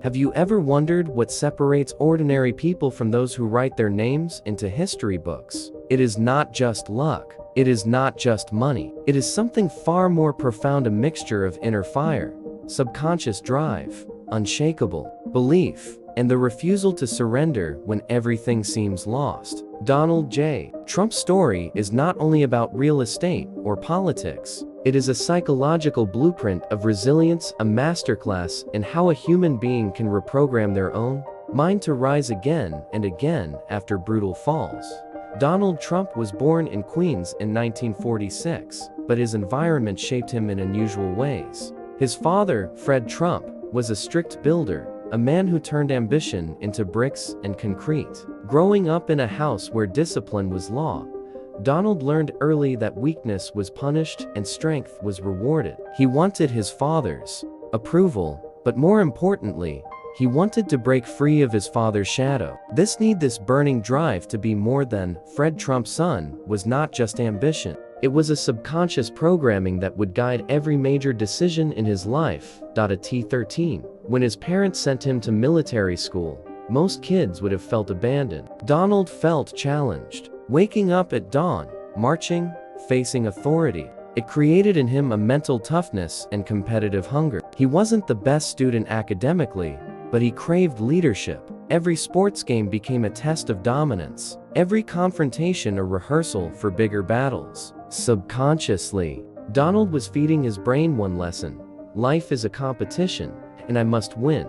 Have you ever wondered what separates ordinary people from those who write their names into history books? It is not just luck. It is not just money. It is something far more profound, a mixture of inner fire, subconscious drive, unshakable belief, and the refusal to surrender when everything seems lost. Donald J. Trump's story is not only about real estate or politics. It is a psychological blueprint of resilience, a masterclass in how a human being can reprogram their own mind to rise again and again after brutal falls. Donald Trump was born in Queens in 1946, but his environment shaped him in unusual ways. His father, Fred Trump, was a strict builder, a man who turned ambition into bricks and concrete. Growing up in a house where discipline was law, Donald learned early that weakness was punished and strength was rewarded. He wanted his father's approval, but more importantly, he wanted to break free of his father's shadow. This burning drive to be more than Fred Trump's son was not just ambition. It was a subconscious programming that would guide every major decision in his life. At 13, when his parents sent him to military school, most kids would have felt abandoned. Donald felt challenged. Waking up at dawn, marching, facing authority. It created in him a mental toughness and competitive hunger. He wasn't the best student academically, but he craved leadership. Every sports game became a test of dominance. Every confrontation a rehearsal for bigger battles. Subconsciously, Donald was feeding his brain one lesson: life is a competition, and I must win.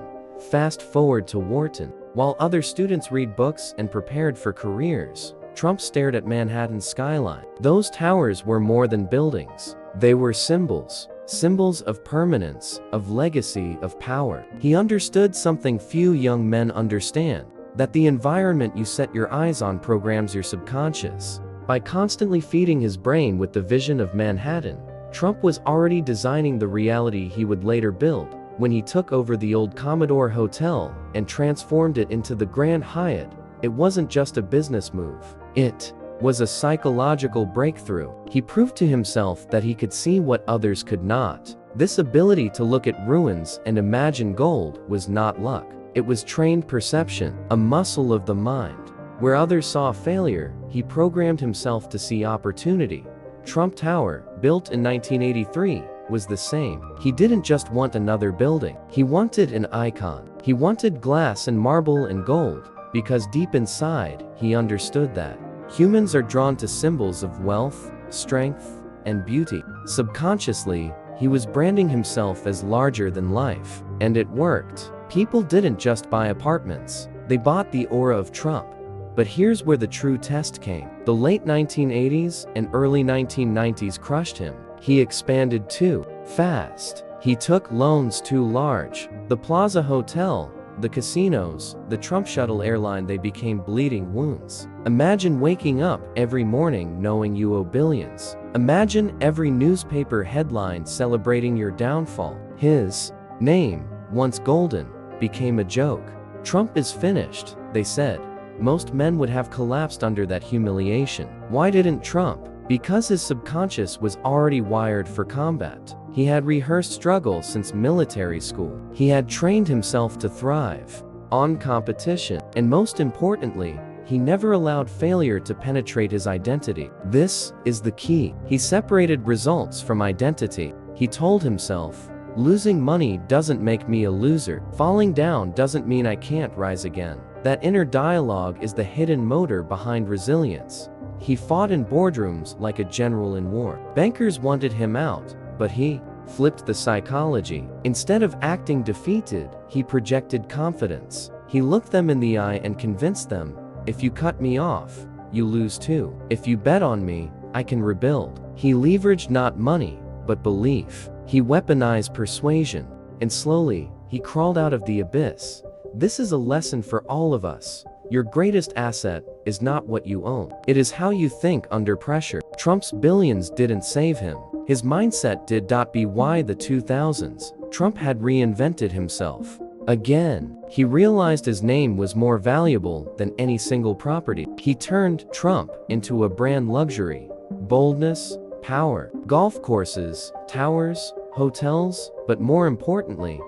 Fast forward to Wharton. While other students read books and prepared for careers, Trump stared at Manhattan's skyline. Those towers were more than buildings. They were symbols. Symbols of permanence, of legacy, of power. He understood something few young men understand: that the environment you set your eyes on programs your subconscious. By constantly feeding his brain with the vision of Manhattan, Trump was already designing the reality he would later build. When he took over the old Commodore Hotel and transformed it into the Grand Hyatt, it wasn't just a business move. It was a psychological breakthrough. He proved to himself that he could see what others could not. This ability to look at ruins and imagine gold was not luck. It was trained perception, a muscle of the mind. Where others saw failure, he programmed himself to see opportunity. Trump Tower, built in 1983, was the same. He didn't just want another building. He wanted an icon. He wanted glass and marble and gold, because deep inside, he understood that humans are drawn to symbols of wealth, strength, and beauty. Subconsciously, he was branding himself as larger than life. And it worked. People didn't just buy apartments. They bought the aura of Trump. But here's where the true test came. The late 1980s and early 1990s crushed him. He expanded too fast. He took loans too large. The Plaza Hotel, the casinos, the Trump Shuttle airline, they became bleeding wounds. Imagine waking up every morning knowing you owe billions. Imagine every newspaper headline celebrating your downfall. His name, once golden, became a joke. Trump is finished, they said. Most men would have collapsed under that humiliation. Why didn't Trump? Because his subconscious was already wired for combat. He had rehearsed struggle since military school. He had trained himself to thrive on competition. And most importantly, he never allowed failure to penetrate his identity. This is the key. He separated results from identity. He told himself, losing money doesn't make me a loser. Falling down doesn't mean I can't rise again. That inner dialogue is the hidden motor behind resilience. He fought in boardrooms like a general in war. Bankers wanted him out, but he flipped the psychology. Instead of acting defeated, he projected confidence. He looked them in the eye and convinced them, if you cut me off, you lose too. If you bet on me, I can rebuild. He leveraged not money, but belief. He weaponized persuasion. And slowly, he crawled out of the abyss. This is a lesson for all of us. Your greatest asset is not what you own. It is how you think under pressure. Trump's billions didn't save him. His mindset did. By the 2000s, Trump had reinvented himself. Again, he realized his name was more valuable than any single property. He turned Trump into a brand: luxury, boldness, power, golf courses, towers, hotels, but more importantly,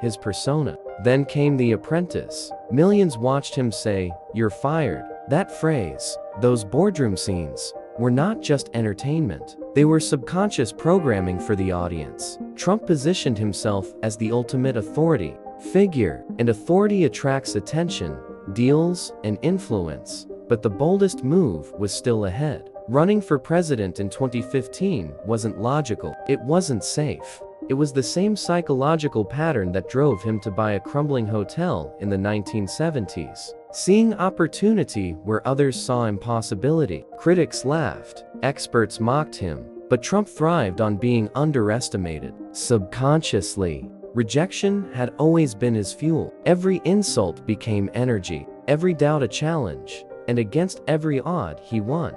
his persona. Then came The Apprentice. Millions watched him say, "You're fired." That phrase, those boardroom scenes, were not just entertainment. They were subconscious programming for the audience. Trump positioned himself as the ultimate authority figure, and authority attracts attention, deals, and influence. But the boldest move was still ahead. Running for president in 2015 wasn't logical. It wasn't safe. It was the same psychological pattern that drove him to buy a crumbling hotel in the 1970s. Seeing opportunity where others saw impossibility. Critics laughed, experts mocked him, but Trump thrived on being underestimated. Subconsciously, rejection had always been his fuel. Every insult became energy, every doubt a challenge, and against every odd he won.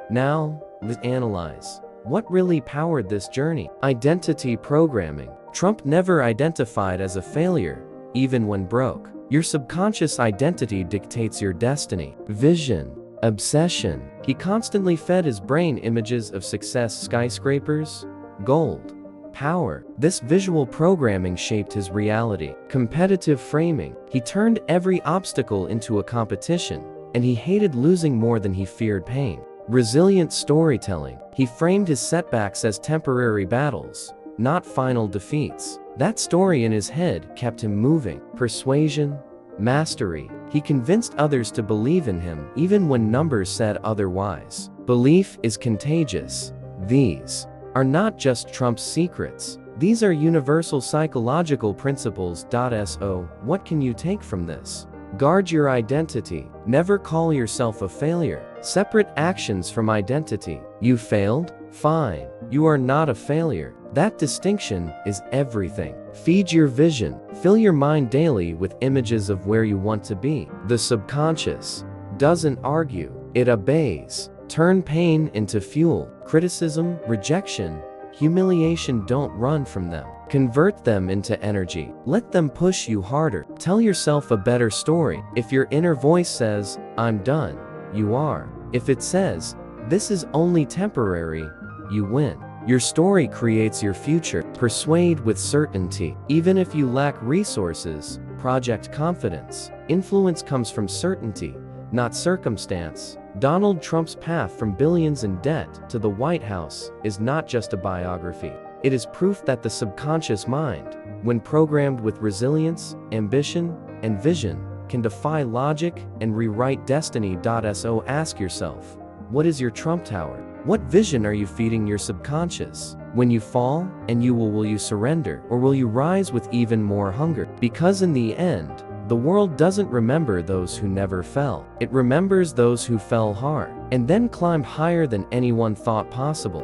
Now, let's analyze what really powered this journey. Identity programming. Trump never identified as a failure, even when broke. Your subconscious identity dictates your destiny. Vision. Obsession. He constantly fed his brain images of success: skyscrapers, gold, power. This visual programming shaped his reality. Competitive framing. He turned every obstacle into a competition, and he hated losing more than he feared pain. Resilient storytelling. He framed his setbacks as temporary battles, not final defeats. That story in his head kept him moving. Persuasion. Mastery. He convinced others to believe in him even when numbers said otherwise. Belief is contagious. These are not just Trump's secrets. These are universal psychological principles. So, what can you take from this? Guard your identity. Never call yourself a failure. Separate actions from identity. You failed? Fine. You are not a failure. That distinction is everything. Feed your vision. Fill your mind daily with images of where you want to be. The subconscious doesn't argue, it obeys. Turn pain into fuel. Criticism, rejection, humiliation. Don't run from them. Convert them into energy. Let them push you harder. Tell yourself a better story. If your inner voice says, "I'm done," you are. If it says, "This is only temporary," you win. Your story creates your future. Persuade with certainty. Even if you lack resources, project confidence. Influence comes from certainty, not circumstance. Donald Trump's path from billions in debt to the White House is not just a biography. It is proof that the subconscious mind, when programmed with resilience, ambition, and vision, can defy logic and rewrite destiny. So ask yourself, what is your Trump Tower? What vision are you feeding your subconscious? When you fall, and will you surrender, or will you rise with even more hunger? Because in the end, the world doesn't remember those who never fell. It remembers those who fell hard, and then climbed higher than anyone thought possible.